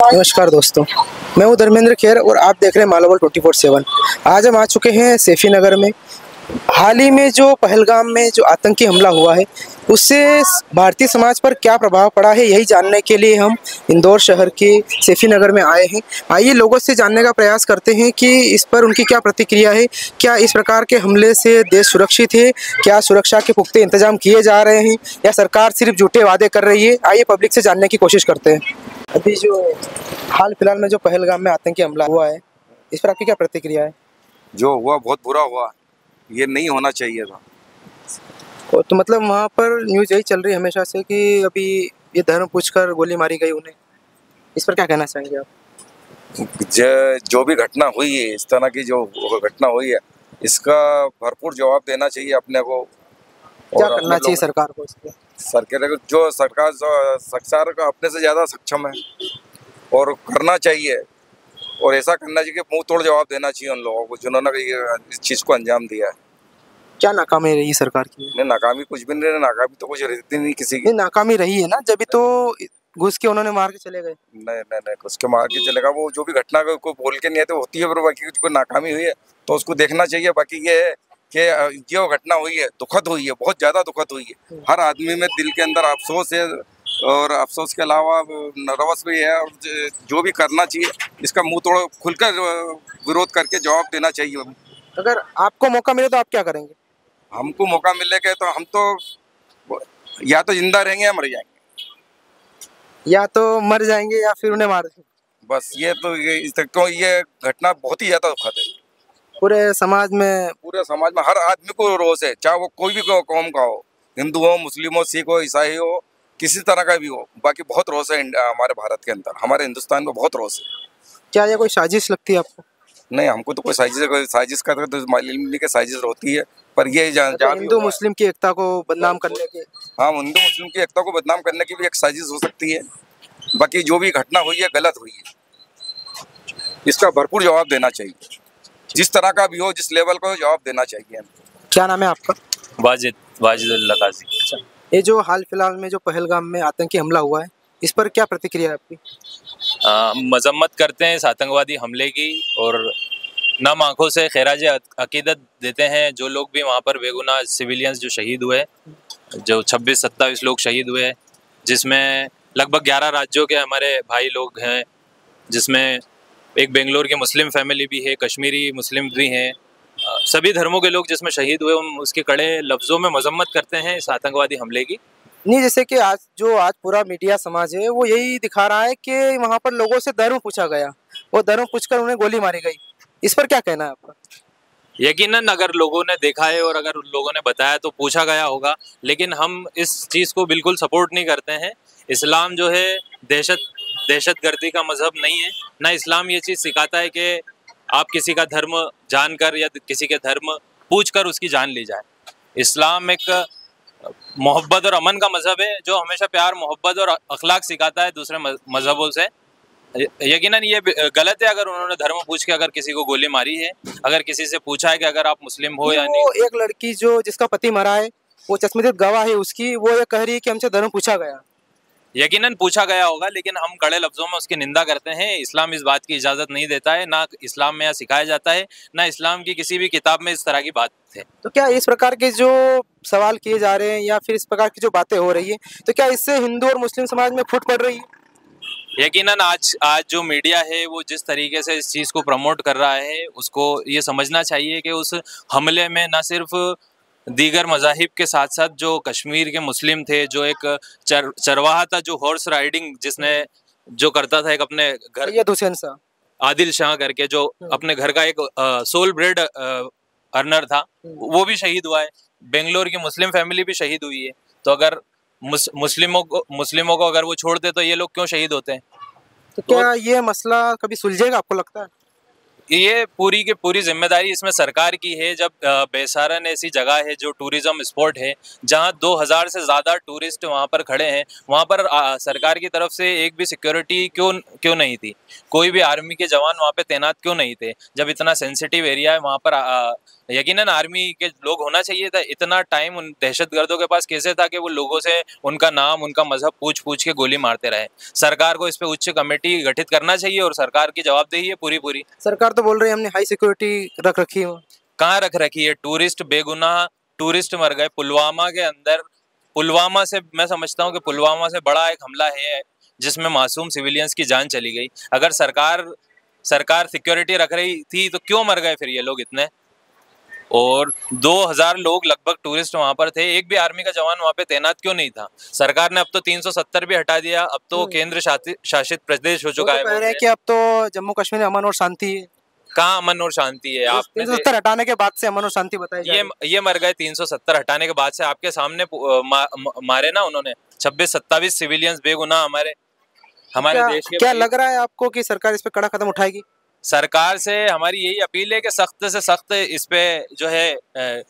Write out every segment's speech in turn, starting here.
नमस्कार दोस्तों, मैं हूं धर्मेंद्र खेर और आप देख रहे हैं मालावल 24/7। आज हम आ चुके हैं सैफी नगर में। हाल ही में जो पहलगाम में जो आतंकी हमला हुआ है, उससे भारतीय समाज पर क्या प्रभाव पड़ा है, यही जानने के लिए हम इंदौर शहर के सैफी नगर में आए हैं। आइए लोगों से जानने का प्रयास करते हैं कि इस पर उनकी क्या प्रतिक्रिया है। क्या इस प्रकार के हमले से देश सुरक्षित है? क्या सुरक्षा के पुख्ते इंतजाम किए जा रहे हैं या सरकार सिर्फ झूठे वादे कर रही है? आइए पब्लिक से जानने की कोशिश करते हैं। अभी जो हाल फिलहाल में जो पहलगाम में आतंकी हमला हुआ है, इस पर आपकी क्या प्रतिक्रिया है? जो हुआ बहुत बुरा हुआ, ये नहीं होना चाहिए था। तो मतलब वहाँ पर न्यूज़ यही चल रही है हमेशा से कि अभी ये धर्म पूछकर गोली मारी गई उन्हें। इस पर क्या कहना चाहेंगे आप? जो भी घटना हुई है, इस तरह की जो घटना हुई है, इसका भरपूर जवाब देना चाहिए अपने को। क्या करना चाहिए सरकार को इसके? सरकार का अपने से ज़्यादा सक्षम है और करना चाहिए, और ऐसा करना चाहिए कि मुंह तोड़ जवाब देना चाहिए उन लोगों को जिन्होंने इस चीज़ को अंजाम दिया है। क्या नाकामी रही सरकार की? नहीं, नाकामी कुछ भी नहीं, नाकामी तो कुछ रहती नहीं किसी की। नहीं, नाकामी रही है ना, जब तो घुस के उन्होंने मार के चले गए। नहीं नहीं नहीं, उसके मार के चलेगा। वो जो भी घटना को बोल के नहीं आते होती है, पर बाकी कोई नाकामी हुई है तो उसको देखना चाहिए। बाकी ये है कि जो घटना हुई है दुखद हुई है, बहुत ज़्यादा दुखद हुई है। हर आदमी में दिल के अंदर अफसोस है, और अफसोस के अलावा नर्वस भी है। और जो भी करना चाहिए, इसका मुंह तोड़ खुलकर विरोध करके जवाब देना चाहिए। अगर आपको मौका मिले तो आप क्या करेंगे? हमको मौका मिलेगा तो हम तो या तो जिंदा रहेंगे या मर जाएंगे। या तो मर जाएंगे या फिर उन्हें मार देंगे। बस ये तो ये घटना बहुत ही ज़्यादा दुखद है। पूरे समाज में हर आदमी को रोष है, चाहे वो कोई भी कौम का हो, हिंदू हो, मुस्लिम हो, सिख हो, ईसाई हो, किसी तरह का भी हो। बाकी बहुत रोष है हमारे भारत के अंदर, हमारे हिंदुस्तान में बहुत रोष है। क्या ये कोई साजिश लगती है आपको? नहीं, हमको तो कोई साजिश का तो मालूम नहीं कि साजिश होती है, पर ये हिंदू मुस्लिम की एकता को बदनाम करने के। हाँ, हिंदू मुस्लिम की एकता को बदनाम करने की भी एक साजिश हो सकती है। बाकी जो भी घटना हुई है गलत हुई है, इसका भरपूर जवाब देना चाहिए। जिस तरह का भी हो, जिस लेवल का जवाब देना चाहिए। क्या नाम है आपका? वाजिदुल्लाह काजी। अच्छा, ये जो हाल फिलहाल में जो पहलगाम में आतंकी हमला हुआ है, इस पर क्या प्रतिक्रिया है आपकी? मजम्मत करते हैं इस आतंकवादी हमले की, और नम आंखों से खैराज अकीदत देते हैं जो लोग भी वहाँ पर बेगुनाह सिविलियंस जो शहीद हुए, जो 26-27 लोग शहीद हुए, जिसमें लगभग 11 राज्यों के हमारे भाई लोग हैं, जिसमें एक बेंगलोर की मुस्लिम फैमिली भी है, कश्मीरी मुस्लिम भी हैं। सभी धर्मों के लोग जिसमें शहीद हुए, हम उसके कड़े लफ्ज़ों में मजम्मत करते हैं इस आतंकवादी हमले की। नहीं, जैसे कि आज पूरा मीडिया समाज है वो यही दिखा रहा है कि वहाँ पर लोगों से धर्म पूछा गया, वो धर्म पूछकर उन्हें गोली मारी गई। इस पर क्या कहना है आपका? यकीनन अगर लोगों ने देखा है और अगर उन लोगों ने बताया तो पूछा गया होगा, लेकिन हम इस चीज़ को बिल्कुल सपोर्ट नहीं करते हैं। इस्लाम जो है दहशतगर्दी का मजहब नहीं है। ना इस्लाम ये चीज़ सिखाता है कि आप किसी का धर्म जानकर या किसी के धर्म पूछकर उसकी जान ली जाए। इस्लाम एक मोहब्बत और अमन का मजहब है, जो हमेशा प्यार, मोहब्बत और अखलाक सिखाता है दूसरे मजहबों से। यकीनन ये गलत है अगर उन्होंने धर्म पूछ के अगर किसी को गोली मारी है। अगर किसी से पूछा है कि अगर आप मुस्लिम हो या नहीं। वो एक लड़की जो जिसका पति मरा है, वो चश्मदीद गवाह है उसकी, वो ये कह रही है कि हमसे धर्म पूछा गया। यकीनन पूछा गया होगा, लेकिन हम कड़े लफ्जों में उसकी निंदा करते हैं। इस्लाम इस बात की इजाज़त नहीं देता है, ना इस्लाम में यह सिखाया जाता है, ना इस्लाम की किसी भी किताब में इस तरह की बात है। तो क्या इस प्रकार के जो सवाल किए जा रहे हैं या फिर इस प्रकार की जो बातें हो रही है, तो क्या इससे हिंदू और मुस्लिम समाज में फूट पड़ रही है? यकीनन आज जो मीडिया है वो जिस तरीके से इस चीज़ को प्रमोट कर रहा है, उसको ये समझना चाहिए कि उस हमले में न सिर्फ दीगर मज़ाहिब के साथ साथ जो कश्मीर के मुस्लिम थे, जो एक चरवाहा था, जो हॉर्स राइडिंग जिसने जो करता था, एक अपने घर, सैयद हुसैन शाह, आदिल शाह करके, जो अपने घर का एक सोल ब्रेड अर्नर था, वो भी शहीद हुआ है। बेंगलोर की मुस्लिम फैमिली भी शहीद हुई है। तो अगर मुस्लिमों को अगर वो छोड़ते तो ये लोग क्यों शहीद होते हैं? तो क्या ये मसला कभी सुलझेगा आपको लगता है? ये पूरी की पूरी जिम्मेदारी इसमें सरकार की है। जब बेसारन ऐसी जगह है जो टूरिज्म स्पॉट है, जहां 2000 से ज़्यादा टूरिस्ट वहां पर खड़े हैं, वहां पर सरकार की तरफ से एक भी सिक्योरिटी क्यों नहीं थी? कोई भी आर्मी के जवान वहां पे तैनात क्यों नहीं थे? जब इतना सेंसिटिव एरिया है वहां पर यकीनन आर्मी के लोग होना चाहिए था। इतना टाइम उन दहशतगर्दों के पास कैसे था कि वो लोगों से उनका नाम, उनका मजहब पूछ पूछ के गोली मारते रहे? सरकार को इस पे उच्च कमेटी गठित करना चाहिए और सरकार की जवाबदेही है पूरी। सरकार तो बोल रही है हमने हाई सिक्योरिटी रख रखी है। कहाँ रख रखी है? टूरिस्ट बेगुनाह टूरिस्ट मर गए पुलवामा के अंदर। पुलवामा से मैं समझता हूँ कि पुलवामा से बड़ा एक हमला है जिसमें मासूम सिविलियंस की जान चली गई। अगर सरकार सिक्योरिटी रख रही थी तो क्यों मर गए फिर ये लोग इतने? और 2000 लोग लगभग टूरिस्ट वहां पर थे, एक भी आर्मी का जवान वहां पे तैनात क्यों नहीं था? सरकार ने अब तो 370 भी हटा दिया, अब तो केंद्र शासित प्रदेश हो चुका है। कह रहे हैं कि अब तो जम्मू कश्मीर में अमन और शांति है। कहाँ अमन और शांति है? आप 370 हटाने के बाद से अमन और शांति बताई जा रही है। ये मर गए 370 हटाने के बाद से। आपके सामने मारे ना उन्होंने 26-27 सिविलियंस बेगुनाह हमारे देश के। क्या लग रहा है आपको कि सरकार इस पे कड़ा कदम उठाएगी? सरकार से हमारी यही अपील है कि सख्त से सख्त इस पे जो है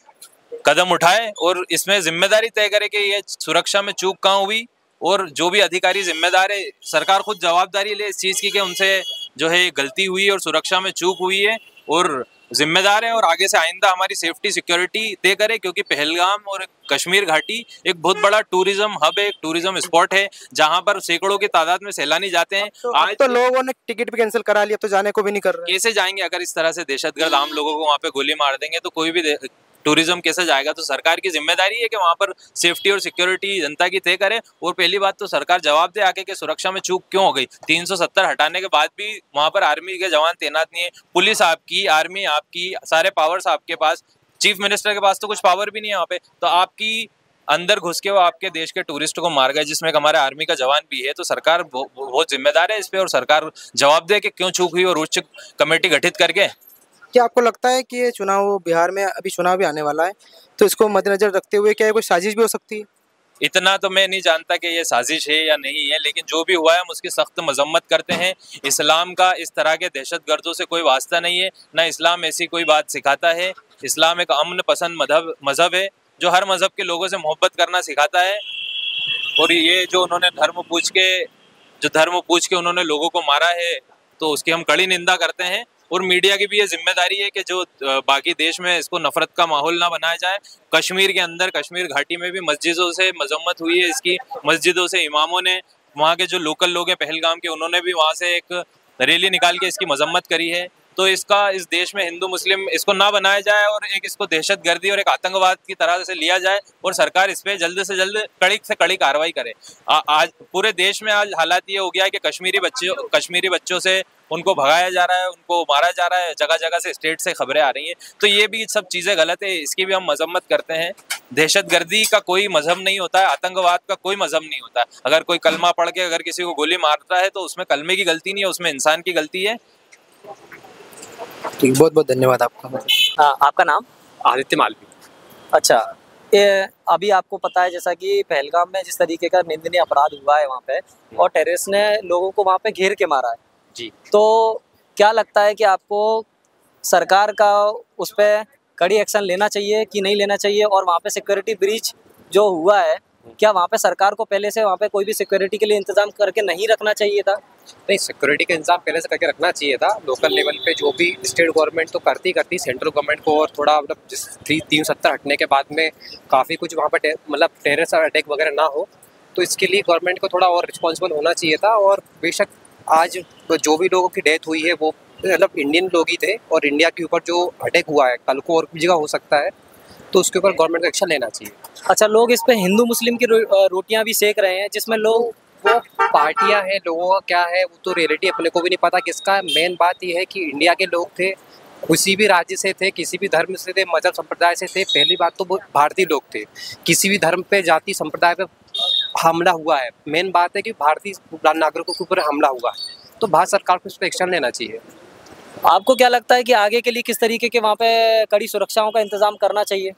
कदम उठाए और इसमें जिम्मेदारी तय करे कि ये सुरक्षा में चूक कहाँ हुई, और जो भी अधिकारी जिम्मेदार है सरकार खुद जवाबदारी ले इस चीज़ की कि उनसे जो है गलती हुई और सुरक्षा में चूक हुई है और जिम्मेदार है, और आगे से आइंदा हमारी सेफ्टी सिक्योरिटी तय करे। क्योंकि पहलगाम और कश्मीर घाटी एक बहुत बड़ा टूरिज्म हब है, एक टूरिज्म स्पॉट है जहां पर सैकड़ों की तादाद में सैलानी जाते हैं। आज तो लोगों ने टिकट भी कैंसिल करा लिया, तो जाने को भी नहीं कर रहे। कैसे जाएंगे? अगर इस तरह से दहशतगर्द आम लोगों को वहां पे गोली मार देंगे तो कोई भी टूरिज्म कैसे जाएगा? तो सरकार की जिम्मेदारी है कि वहां पर सेफ्टी और सिक्योरिटी जनता की तय करे। और पहली बात तो सरकार जवाब दे आके कि सुरक्षा में चूक क्यों हो गई। 370 हटाने के बाद भी वहां पर आर्मी के जवान तैनात नहीं है। पुलिस आपकी, आर्मी आपकी, सारे पावर्स आपके पास, चीफ मिनिस्टर के पास तो कुछ पावर भी नहीं है वहाँ पे। तो आपकी अंदर घुस के वो आपके देश के टूरिस्ट को मार गए, जिसमें हमारे आर्मी का जवान भी है। तो सरकार बहुत जिम्मेदार है इस पे, और सरकार जवाब दे कि क्यों चूक हुई और उच्च कमेटी गठित करके। क्या आपको लगता है कि ये चुनाव, बिहार में अभी चुनाव भी आने वाला है, तो इसको मद्देनजर रखते हुए क्या कोई साजिश भी हो सकती है? इतना तो मैं नहीं जानता कि ये साजिश है या नहीं है, लेकिन जो भी हुआ है हम उसकी सख्त मजम्मत करते हैं। इस्लाम का इस तरह के दहशतगर्दों से कोई वास्ता नहीं है, ना इस्लाम ऐसी कोई बात सिखाता है। इस्लाम एक अमन पसंद मजहब है जो हर मजहब के लोगों से मोहब्बत करना सिखाता है। और ये जो उन्होंने धर्म पूछ के उन्होंने लोगों को मारा है, तो उसकी हम कड़ी निंदा करते हैं। और मीडिया की भी ये जिम्मेदारी है कि जो बाकी देश में इसको नफरत का माहौल ना बनाया जाए। कश्मीर के अंदर, कश्मीर घाटी में भी मस्जिदों से मजम्मत हुई है इसकी, मस्जिदों से इमामों ने, वहाँ के जो लोकल लोग हैं पहलगाम के, उन्होंने भी वहाँ से एक रैली निकाल के इसकी मजम्मत करी है। तो इसका इस देश में हिंदू मुस्लिम इसको ना बनाया जाए और एक इसको दहशतगर्दी और एक आतंकवाद की तरह से लिया जाए, और सरकार इस पे जल्द से जल्द कड़ी से कड़ी कार्रवाई करे। आज पूरे देश में आज हालात ये हो गया है कि कश्मीरी बच्चों से उनको भगाया जा रहा है, उनको मारा जा रहा है, जगह जगह से स्टेट से खबरें आ रही हैं। तो ये भी सब चीज़ें गलत है, इसकी भी हम मजम्मत करते हैं। दहशतगर्दी का कोई मजहब नहीं होता है, आतंकवाद का कोई मजहब नहीं होता है। अगर कोई कलमा पढ़ के अगर किसी को गोली मारता है तो उसमें कलमे की गलती नहीं है, उसमें इंसान की गलती है। ठीक, बहुत बहुत धन्यवाद आपका। आपका नाम? आदित्य मालवी। अच्छा, ये अभी आपको पता है जैसा कि पहलगाम में जिस तरीके का निंदनीय अपराध हुआ है वहाँ पे, और टेररिस्ट ने लोगों को वहाँ पे घेर के मारा है जी, तो क्या लगता है कि आपको सरकार का उस पर कड़ी एक्शन लेना चाहिए कि नहीं लेना चाहिए? और वहाँ पे सिक्योरिटी ब्रीच जो हुआ है, क्या वहाँ पे सरकार को पहले से वहाँ पे कोई भी सिक्योरिटी के लिए इंतजाम करके नहीं रखना चाहिए था? नहीं, सिक्योरिटी का इंतजाम पहले से करके रखना चाहिए था। लोकल लेवल पे जो भी स्टेट गवर्नमेंट तो करती सेंट्रल गवर्नमेंट को, और थोड़ा मतलब 370 हटने के बाद में काफ़ी कुछ वहाँ पर मतलब टेररिस्ट अटैक वगैरह ना हो, तो इसके लिए गवर्नमेंट को थोड़ा और रिस्पॉन्सिबल होना चाहिए था। और बेशक आज जो भी लोगों की डेथ हुई है वो मतलब इंडियन लोग ही थे, और इंडिया के ऊपर जो अटैक हुआ है कल को और भी जगह हो सकता है, तो उसके ऊपर गवर्नमेंट को एक्शन लेना चाहिए। अच्छा, लोग इस पे हिंदू मुस्लिम की रोटियां भी सेक रहे हैं, जिसमें लोग वो पार्टियां हैं, लोगों का क्या है वो तो रियलिटी अपने को भी नहीं पता किसका। मेन बात ये है कि इंडिया के लोग थे, किसी भी राज्य से थे, किसी भी धर्म से थे, मजहब संप्रदाय से थे। पहली बात तो वो भारतीय लोग थे, किसी भी धर्म पे, जाति संप्रदाय पे हमला हुआ है। मेन बात है कि भारतीय नागरिकों के ऊपर हमला हुआ है, तो भारत सरकार को इस पर एक्शन लेना चाहिए। आपको क्या लगता है कि आगे के लिए किस तरीके के वहाँ पे कड़ी सुरक्षाओं का इंतजाम करना चाहिए?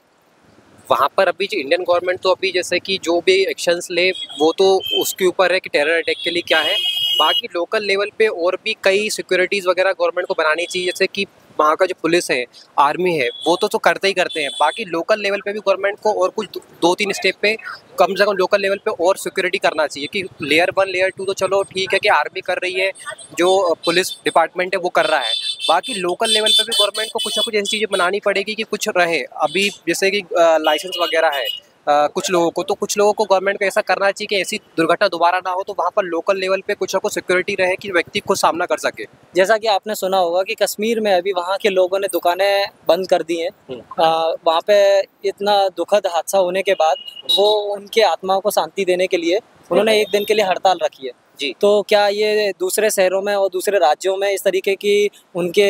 वहाँ पर अभी जो इंडियन गवर्नमेंट तो अभी जैसे कि जो भी एक्शंस ले वो तो उसके ऊपर है कि टेरर अटैक के लिए क्या है। बाकी लोकल लेवल पे और भी कई सिक्योरिटीज़ वगैरह गवर्नमेंट को बनानी चाहिए, जैसे कि वहाँ का जो पुलिस है, आर्मी है, वो तो करते ही करते हैं। बाकी लोकल लेवल पे भी गवर्नमेंट को और कुछ 2-3 स्टेप पे कम से कम लोकल लेवल पे और सिक्योरिटी करना चाहिए कि लेयर 1 लेयर 2 तो चलो ठीक है कि आर्मी कर रही है, जो पुलिस डिपार्टमेंट है वो कर रहा है। बाकी लोकल लेवल पे भी गवर्नमेंट को कुछ ना कुछ ऐसी चीज़ें बनानी पड़ेगी कि कुछ रहे। अभी जैसे कि लाइसेंस वगैरह है कुछ लोगों को, तो कुछ लोगों को गवर्नमेंट को ऐसा करना चाहिए कि ऐसी दुर्घटना दोबारा ना हो, तो वहाँ पर लोकल लेवल पे कुछ ना कुछ सिक्योरिटी रहे कि व्यक्ति को सामना कर सके। जैसा कि आपने सुना होगा कि कश्मीर में अभी वहाँ के लोगों ने दुकानें बंद कर दी हैं। वहाँ पे इतना दुखद हादसा होने के बाद वो उनके आत्माओं को शांति देने के लिए उन्होंने एक दिन के लिए हड़ताल रखी है जी। तो क्या ये दूसरे शहरों में और दूसरे राज्यों में इस तरीके की उनके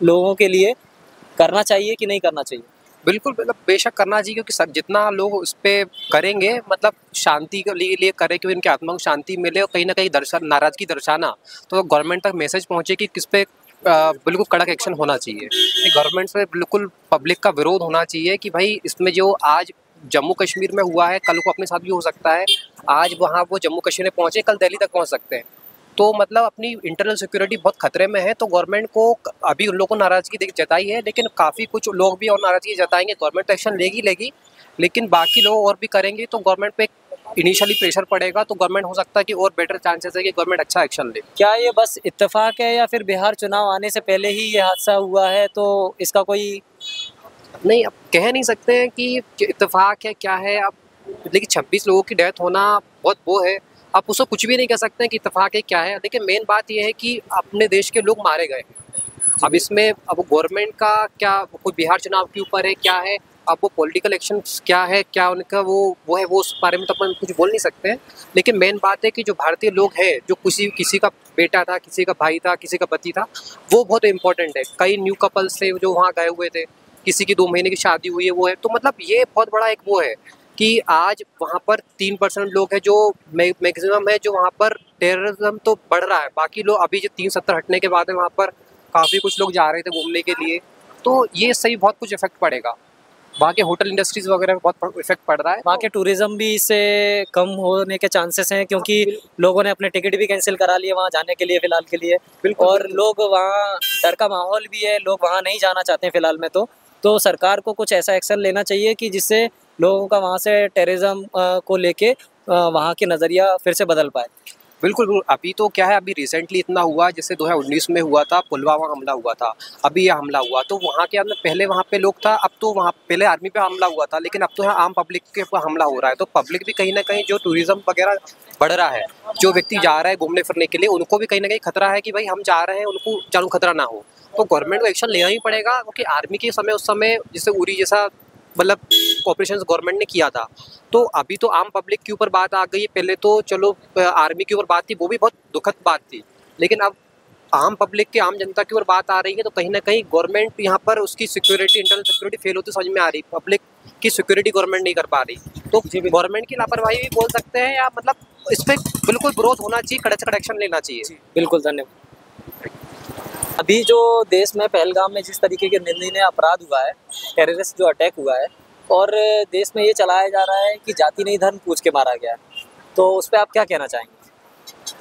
लोगों के लिए करना चाहिए कि नहीं करना चाहिए? बिल्कुल, मतलब बेशक करना चाहिए, क्योंकि सब जितना लोग उस पे करेंगे मतलब शांति के लिए करें कि उनकी आत्मा को शांति मिले, और कहीं ना कहीं नाराज़गी दर्शाना तो गवर्नमेंट तक मैसेज पहुँचे कि किस पे बिल्कुल कड़क एक्शन होना चाहिए। कि गवर्नमेंट से बिल्कुल पब्लिक का विरोध होना चाहिए कि भाई इसमें जो आज जम्मू कश्मीर में हुआ है, कल को अपने साथ भी हो सकता है। आज वहाँ वो जम्मू कश्मीर में पहुँचे, कल दिल्ली तक पहुँच सकते हैं। तो मतलब अपनी इंटरनल सिक्योरिटी बहुत खतरे में है, तो गवर्नमेंट को अभी उन लोगों को नाराज़गी जताई है, लेकिन काफ़ी कुछ लोग भी और नाराज़गी जताएंगे। गवर्नमेंट एक्शन लेगी, लेकिन बाकी लोग और भी करेंगे तो गवर्नमेंट पे इनिशियली प्रेशर पड़ेगा, तो गवर्नमेंट हो सकता है कि और बेटर चांसेस है कि गवर्नमेंट अच्छा एक्शन ले। क्या ये बस इत्तेफाक है या फिर बिहार चुनाव आने से पहले ही ये हादसा हुआ है, तो इसका कोई नहीं, अब कह नहीं सकते हैं कि इत्तेफाक है क्या है अब, लेकिन 26 लोगों की डेथ होना बहुत वो है। आप उसको कुछ भी नहीं कह सकते हैं कि इत्तेफाक है क्या है, लेकिन मेन बात यह है कि अपने देश के लोग मारे गए। अब इसमें अब गवर्नमेंट का क्या कोई बिहार चुनाव के ऊपर है क्या है, अब वो पॉलिटिकल एक्शन क्या है, क्या उनका वो है, वो उस बारे में तो अपन कुछ बोल नहीं सकते हैं। लेकिन मेन बात है कि जो भारतीय लोग हैं, जो किसी का बेटा था, किसी का भाई था, किसी का पति था, वो बहुत इंपॉर्टेंट है। कई न्यू कपल्स थे जो वहाँ गए हुए थे, किसी की 2 महीने की शादी हुई है वो है, तो मतलब ये बहुत बड़ा एक वो है कि आज वहाँ पर 3% लोग हैं जो मैक्सिमम है, जो वहाँ पर टेररिज्म तो बढ़ रहा है। बाकी लोग अभी जो 370 हटने के बाद है, वहाँ पर काफ़ी कुछ लोग जा रहे थे घूमने के लिए, तो ये सही बहुत कुछ इफेक्ट पड़ेगा। वहाँ के होटल इंडस्ट्रीज वगैरह में बहुत इफेक्ट पड़ रहा है। वहाँ के टूरिज्म भी इससे कम होने के चांसेस हैं, क्योंकि लोगों ने अपने टिकट भी कैंसिल करा लिए वहाँ जाने के लिए फ़िलहाल के लिए। और लोग वहाँ डर का माहौल भी है, लोग वहाँ नहीं जाना चाहते हैं फ़िलहाल में। तो सरकार को कुछ ऐसा एक्शन लेना चाहिए कि जिससे लोगों का वहाँ से टेररिज्म को लेके वहाँ के नज़रिया फिर से बदल पाए। बिल्कुल, अभी तो क्या है, अभी रिसेंटली इतना हुआ, जैसे 2019 में हुआ था, पुलवामा हमला हुआ था, अभी ये हमला हुआ, तो वहाँ के अंदर पहले वहाँ पे लोग था, अब तो वहाँ पहले आर्मी पे हमला हुआ था, लेकिन अब तो यहाँ आम पब्लिक के ऊपर हमला हो रहा है। तो पब्लिक भी कहीं ना कहीं जो टूरिज्म वगैरह बढ़ रहा है, जो व्यक्ति जा रहा है घूमने फिरने के लिए, उनको भी कहीं ना कहीं खतरा है कि भाई हम जा रहे हैं, उनको चालू खतरा ना हो। तो गवर्नमेंट को एक्शन लेना ही पड़ेगा, क्योंकि आर्मी के समय उस समय जैसे उरी जैसा मतलब ऑपरेशन गवर्नमेंट ने किया था, तो अभी तो आम पब्लिक के ऊपर बात आ गई है। पहले तो चलो आर्मी के ऊपर बात थी, वो भी बहुत दुखद बात थी, लेकिन अब आम पब्लिक के आम जनता की ओर बात आ रही है, तो कहीं ना कहीं गवर्नमेंट यहाँ पर उसकी सिक्योरिटी, इंटरनल सिक्योरिटी फेल होती समझ में आ रही। पब्लिक की सिक्योरिटी गवर्नमेंट नहीं कर पा रही, तो गवर्नमेंट की लापरवाही भी बोल सकते हैं, या मतलब इस पर बिल्कुल विरोध होना चाहिए, कड़क से कड़क एक्शन लेना चाहिए। बिल्कुल, धन्यवाद। अभी जो देश में पहलगाम में जिस तरीके के निंदनीय अपराध हुआ है, टेररिस्ट जो अटैक हुआ है, और देश में ये चलाया जा रहा है कि जाति नहीं धर्म पूछ के मारा गया, तो उस पर आप क्या कहना चाहेंगे?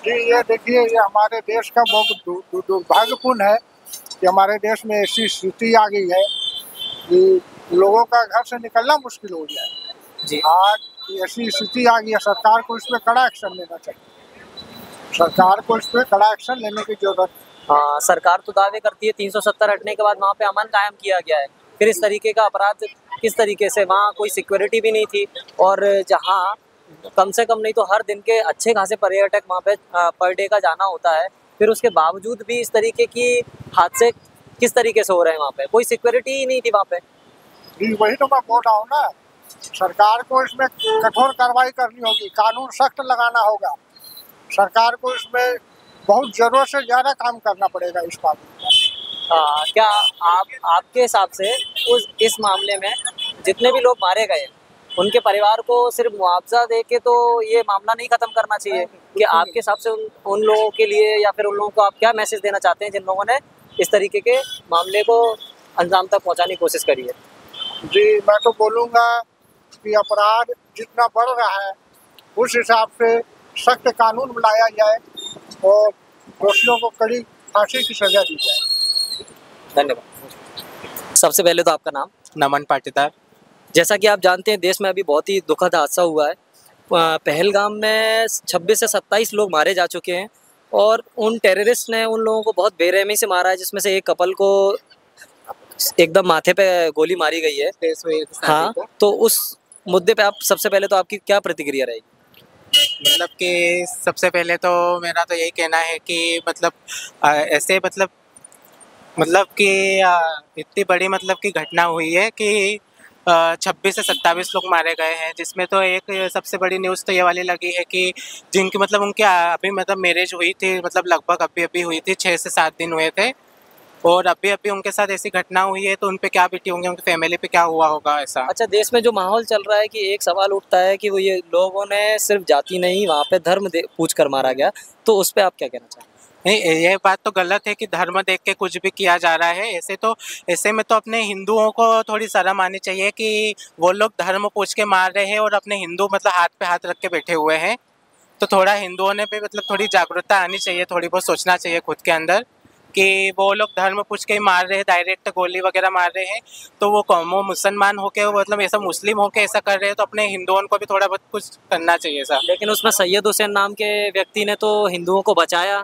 जी, ये देखिए, ये हमारे देश का बहुत दुर्भाग्यपूर्ण है कि हमारे देश में ऐसी स्थिति आ गई है कि लोगों का घर से निकलना मुश्किल हो गया है जी। आज ऐसी स्थिति आ गई है, सरकार को इस पर कड़ा एक्शन लेना चाहिए। सरकार को इस पर कड़ा एक्शन लेने की जरूरत है। हाँ, सरकार तो दावे करती है 370 हटने के बाद वहाँ पे अमन कायम किया गया है, फिर इस तरीके का अपराध किस तरीके से, वहाँ कोई सिक्योरिटी भी नहीं थी, और जहाँ कम से कम नहीं तो हर दिन के अच्छे खासे पर्यटक वहाँ पे पर डे का जाना होता है, फिर उसके बावजूद भी इस तरीके की हादसे किस तरीके से हो रहे हैं? वहाँ पे कोई सिक्योरिटी ही नहीं थी वहाँ पे। जी, वही तो मैं बोल रहा हूँ ना, सरकार को इसमें कठोर कार्रवाई करनी होगी, कानून सख्त लगाना होगा। सरकार को इसमें बहुत ज़रूरत से ज़्यादा काम करना पड़ेगा इस मामले में। क्या आपके हिसाब से इस मामले में जितने भी लोग मारे गए उनके परिवार को सिर्फ मुआवजा दे के तो ये मामला नहीं खत्म करना चाहिए? कि आपके हिसाब से उन लोगों के लिए, या फिर उन लोगों को आप क्या मैसेज देना चाहते हैं जिन लोगों ने इस तरीके के मामले को अंजाम तक पहुंचाने की कोशिश करी है? जी, मैं तो बोलूँगा कि अपराध जितना बढ़ रहा है उस हिसाब से सख्त कानून लाया जाए और दोषियों को कड़ी फांसी की सजा दी जाए। धन्यवाद। सबसे पहले तो आपका नाम? नमन पाटीदार। जैसा कि आप जानते हैं देश में अभी बहुत ही दुखद हादसा हुआ है। पहलगाम में 26 से 27 लोग मारे जा चुके हैं और उन टेररिस्ट ने उन लोगों को बहुत बेरहमी से मारा है, जिसमें से एक कपल को एकदम माथे पे गोली मारी गई है। हाँ, तो उस मुद्दे पे आप सबसे पहले तो आपकी क्या प्रतिक्रिया रहेगी? मतलब कि सबसे पहले तो मेरा तो यही कहना है कि मतलब ऐसे मतलब कि इतनी बड़ी मतलब की घटना हुई है कि 26 से 27 लोग मारे गए हैं, जिसमें तो एक सबसे बड़ी न्यूज़ तो ये वाली लगी है कि जिनकी मतलब उनके अभी मतलब मैरिज हुई थी, मतलब लगभग अभी हुई थी, 6 से 7 दिन हुए थे और अभी उनके साथ ऐसी घटना हुई है, तो उन पे क्या बीती होंगी, उनकी फैमिली पे क्या हुआ होगा ऐसा। अच्छा, देश में जो माहौल चल रहा है कि एक सवाल उठता है कि वो ये लोगों ने सिर्फ जाति नहीं वहाँ पे धर्म पूछ कर मारा गया, तो उस पर आप क्या कहना चाहेंगे? नहीं, ये बात तो गलत है कि धर्म देख के कुछ भी किया जा रहा है। ऐसे में तो अपने हिंदुओं को थोड़ी शर्म आनी चाहिए कि वो लोग धर्म पूछ के मार रहे हैं और अपने हिंदू मतलब हाथ पे हाथ रख के बैठे हुए हैं। तो थोड़ा हिंदुओं ने भी मतलब थोड़ी जागरूकता आनी चाहिए, थोड़ी बहुत सोचना चाहिए खुद के अंदर कि वो लोग धर्म पूछ के ही मार रहे हैं, डायरेक्ट गोली वगैरह मार रहे हैं, तो वो मुसलमान होके मतलब ऐसा मुस्लिम होके ऐसा कर रहे हैं, तो अपने हिंदुओं को भी थोड़ा बहुत कुछ करना चाहिए ऐसा। लेकिन उसमें सैयद हुसैन नाम के व्यक्ति ने तो हिंदुओं को बचाया।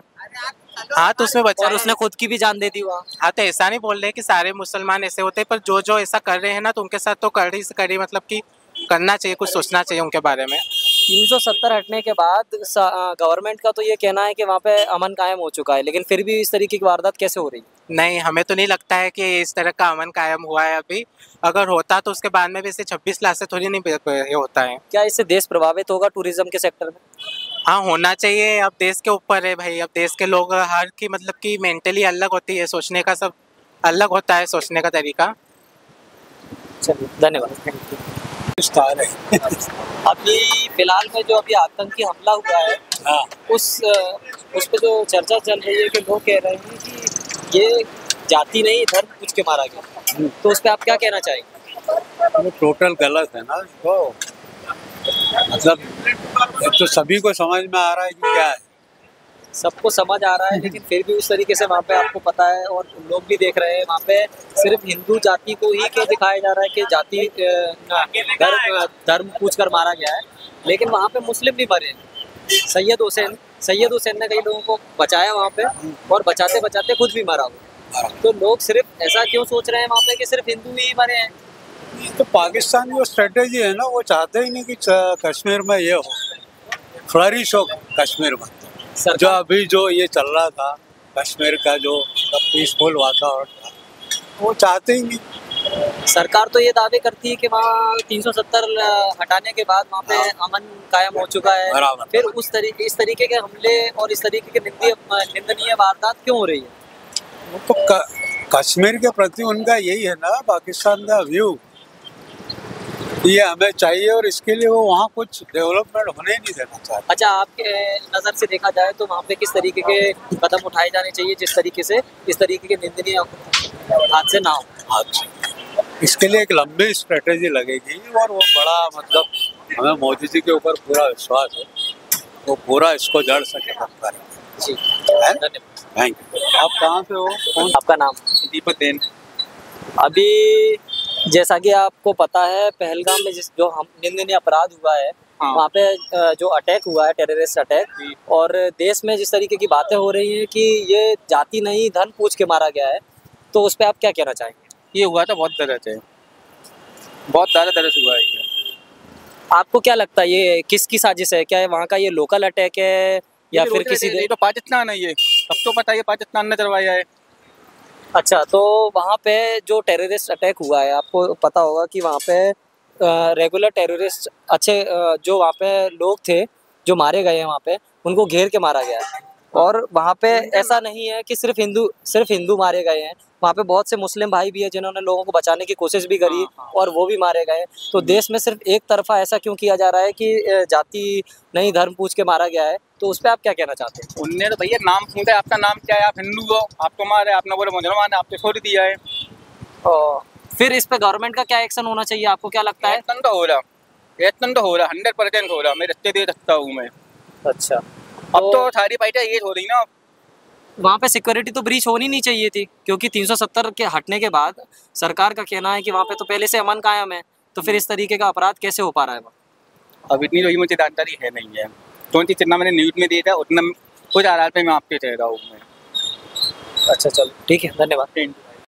हाँ, तो उसमें बचा और उसने खुद की भी जान दे दी वहाँ। हाँ, तो ऐसा नहीं बोल रहे कि सारे मुसलमान ऐसे होते हैं, पर जो ऐसा कर रहे हैं ना, तो उनके साथ तो कड़ी से कड़ी मतलब कि करना चाहिए, कुछ सोचना चाहिए उनके बारे में। 370 हटने के बाद गवर्नमेंट का तो ये कहना है कि वहाँ पे अमन कायम हो चुका है, लेकिन फिर भी इस तरीके की वारदात कैसे हो रही है? नहीं, हमें तो नहीं लगता है कि इस तरह का अमन कायम हुआ है अभी। अगर होता तो उसके बाद में भी इसे 26 लाख से थोड़ी नहीं होता है। क्या इससे देश प्रभावित होगा टूरिज्म के सेक्टर में? हाँ, होना चाहिए। अब देश के ऊपर है भाई, अब देश के लोग हर की मतलब कि मेंटली अलग होती है, सोचने का सब अलग होता है, सोचने का तरीका। चलिए, धन्यवाद। अभी फिलहाल में जो अभी आतंकी हमला हुआ है, हाँ। उस पे जो चर्चा चल रही है कि लोग कह रहे हैं कि ये जाति नहीं धर्म पूछ के मारा गया, तो उस पे आप क्या कहना चाहेंगे? वो टोटल गलत है ना। तो मतलब तो सभी को समझ में आ रहा है कि क्या है, सबको समझ आ रहा है, लेकिन फिर भी उस तरीके से वहाँ पे आपको पता है और लोग भी देख रहे हैं, वहाँ पे सिर्फ हिंदू जाति को ही क्यों दिखाया जा रहा है कि जाति धर्म पूछ कर मारा गया है, लेकिन वहाँ पे मुस्लिम भी मरे। सैयद हुसैन ने कई लोगों को बचाया वहाँ पे और बचाते बचाते खुद भी मरा हुआ। तो लोग सिर्फ ऐसा क्यों सोच रहे हैं वहाँ पे कि सिर्फ हिंदू ही मरे हैं? तो पाकिस्तान की जो स्ट्रेटेजी है ना, वो चाहते ही नहीं कि कश्मीर में ये हो, फ्लरिश हो कश्मीर में। जो अभी जो ये चल रहा था कश्मीर का, जो पीसफुल वातावरण था, वो चाहते ही नहीं। सरकार तो ये दावे करती है कि वहाँ 370 हटाने के बाद वहाँ पे अमन कायम हो चुका है, फिर इस तरीके के हमले और इस तरीके के निंदनीय वारदात क्यों हो रही है? तो कश्मीर के प्रति उनका यही है ना, पाकिस्तान का व्यू, ये हमें चाहिए और इसके लिए वो वहाँ कुछ डेवलपमेंट होने ही नहीं देना चाहते। अच्छा, आपके नज़र से देखा जाए तो वहाँ पे किस तरीके के कदम उठाए जाने चाहिए जिस तरीके से इस तरीके के निंदनीय हादसे ना हो? अच्छा, इसके लिए एक लंबी स्ट्रेटेजी लगेगी और वो बड़ा मतलब हमें मोदी जी के ऊपर पूरा विश्वास है, वो पूरा इसको जड़ सके करें। जी, धन्यवाद। Thank you. आप कहाँ से हो? आपका नाम? दीपक देन। अभी जैसा कि आपको पता है पहलगाम में जो हम निंदनीय अपराध हुआ है, हाँ। वहाँ पे जो अटैक हुआ है, टेररिस्ट अटैक, और देश में जिस तरीके की बातें हो रही हैं कि ये जाति नहीं धन पूछ के मारा गया है, तो उस पर आप क्या कहना चाहेंगे? ये हुआ था बहुत गलत है, बहुत ज़्यादा गलत हुआ है ये। आपको क्या लगता है ये किसकी साजिश है? क्या है वहाँ का ये लोकल अटैक है या फिर किसी ये तो पाकिस्तान है, ये सब तो पता है, पाकिस्तान ने करवाया है। अच्छा, तो वहाँ पे जो टेररिस्ट अटैक हुआ है, आपको पता होगा कि वहाँ पे रेगुलर टेररिस्ट जो वहाँ पे लोग थे जो मारे गए हैं, वहाँ पे उनको घेर के मारा गया है। और वहाँ पे ऐसा नहीं है कि सिर्फ हिंदू मारे गए हैं, वहाँ पे बहुत से मुस्लिम भाई भी है जिन्होंने लोगों को बचाने की कोशिश भी करी और वो भी मारे गए। तो देश में सिर्फ एक तरफा ऐसा क्यों किया जा रहा है कि जाति नहीं धर्म पूछ के मारा गया है, तो उस पर आप क्या कहना चाहते हैं? उनने तो भैया नाम पूछा, आपका नाम क्या है, आप हिंदू हो, आपको मारे, आपने बोले मुसलमान है, आपने छोड़ दिया है। फिर इस पे गवर्नमेंट का क्या एक्शन होना चाहिए, आपको क्या लगता है? एक्शन तो हो रहा 100% हो रहा, मैं रस्ते दे सकता हूँ मैं। अच्छा, अब तो सारी पार्टियां ये हो रही ना, वहाँ पे सिक्योरिटी तो ब्रीच होनी नहीं चाहिए थी, क्योंकि 370 के हटने के बाद सरकार का कहना है कि वहाँ पे तो पहले से अमन कायम है, तो फिर इस तरीके का अपराध कैसे हो पा रहा है वहाँ? अब इतनी तो मुझे जानकारी है नहीं है, क्योंकि जितना मैंने न्यूज़ में दिया था उतना कुछ आधार पे मैं आपके कह रहा हूँ मैं। अच्छा चलो ठीक है, धन्यवाद।